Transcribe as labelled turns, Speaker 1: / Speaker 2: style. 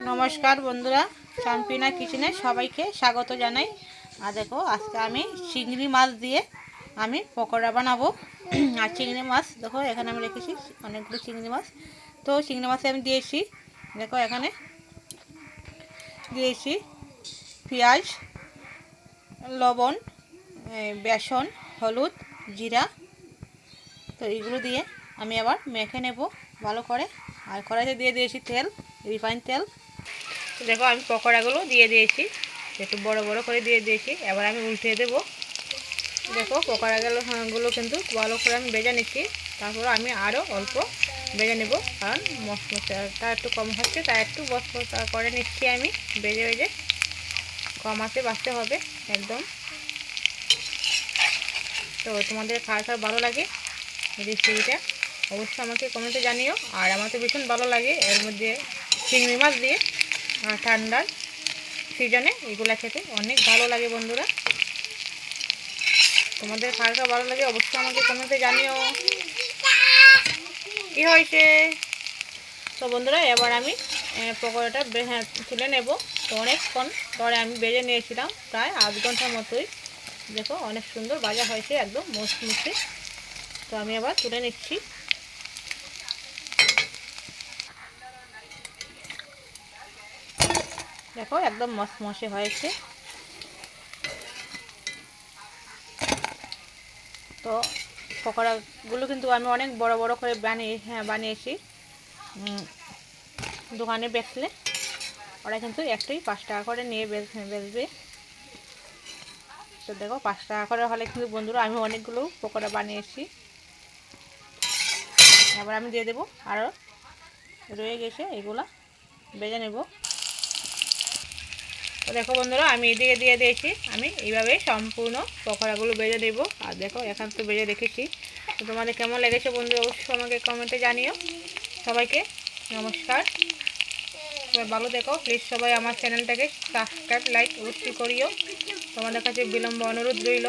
Speaker 1: নমস্কার বন্ধুরা, শাম্পিনা কিচেনে সবাইকে স্বাগত জানাই। আর দেখো, আজকে আমি চিংড়ি মাছ দিয়ে আমি পকোড়া বানাবো। আর চিংড়ি মাছ দেখো এখানে আমি রেখেছি অনেকগুলো চিংড়ি মাছ। তো চিংড়ি মাছে আমি দিয়েছি, দেখো এখানে দিয়েছি পেঁয়াজ, লবণ, বেসন, হলুদ, জিরা। তো এইগুলো দিয়ে আমি আবার মেখে নেব ভালো করে। আর কড়াইতে দিয়ে দিয়েছি তেল, রিফাইন তেল। দেখো আমি পকোড়াগুলো দিয়ে দিয়েছি, একটু বড় বড় করে দিয়ে দিয়েছি। এবার আমি উল্টে দেবো। দেখো পকোড়াগুলো কিন্তু ভালো করে আমি ভেজে নিচ্ছি। তারপর আমি আরও অল্প ভেজে নেব, কারণ মশলাটা একটু কম হচ্ছে, তাই একটু মশলা করে নিচ্ছি আমি ভেজে ভেজে। কম আছে বাঁচতে হবে একদম। তো তোমাদের খাওয়া ভালো লাগে রেসিপিটা অবশ্যই আমাকে কমেন্টে জানিও। আর আমার তো ভীষণ ভালো লাগে এর মধ্যে চিংড়ি মাছ দিয়ে। ঠান্ডার সিজনে এগুলা খেতে অনেক ভালো লাগে বন্ধুরা। তোমাদের খাওয়া ভালো লাগে অবশ্যই আমাকে কমেন্টে জানিও কি হয়েছে। তো বন্ধুরা এবার আমি পকোড়াটা তুলে নেব। তো অনেকক্ষণ পরে আমি ভেজে নিয়েছিলাম, প্রায় আধ ঘন্টার মতোই। দেখো অনেক সুন্দর ভাজা হয়েছে, একদম মুচমুচে। তো আমি আবার তুলে নিচ্ছি। দেখো একদম মশমশে হয়েছে। তো পকোড়াগুলো কিন্তু আমি অনেক বড় বড় করে বানিয়েছি। দোকানে বেচলে ওরা কিন্তু একটাই 5 টাকা করে নিয়ে বেচবে। তো দেখো 5 টাকা করে হলে কিন্তু বন্ধুরা আমি অনেকগুলো পকোড়া বানিয়েছি। এবার আমি দিয়ে দেবো, আরও রয়ে গেছে এগুলা ভেজে নেব। তো দেখো বন্ধুরা আমি এদিকে দিয়ে দিয়েছি। আমি এইভাবে সম্পূর্ণ পকোড়াগুলো ভেজে নেব। আর দেখো এখান তো ভেজে রেখেছি। তো তোমাদের কেমন লেগেছে বন্ধুরা অবশ্যই আমাকে কমেন্টে জানিও। সবাইকে নমস্কার, সবাই ভালো দেখো। প্লিজ সবাই আমার চ্যানেলটাকে সাবস্ক্রাইব লাইক অবশ্যই করিও। তোমাদের কাছে বিলম্ব অনুরোধ রইল।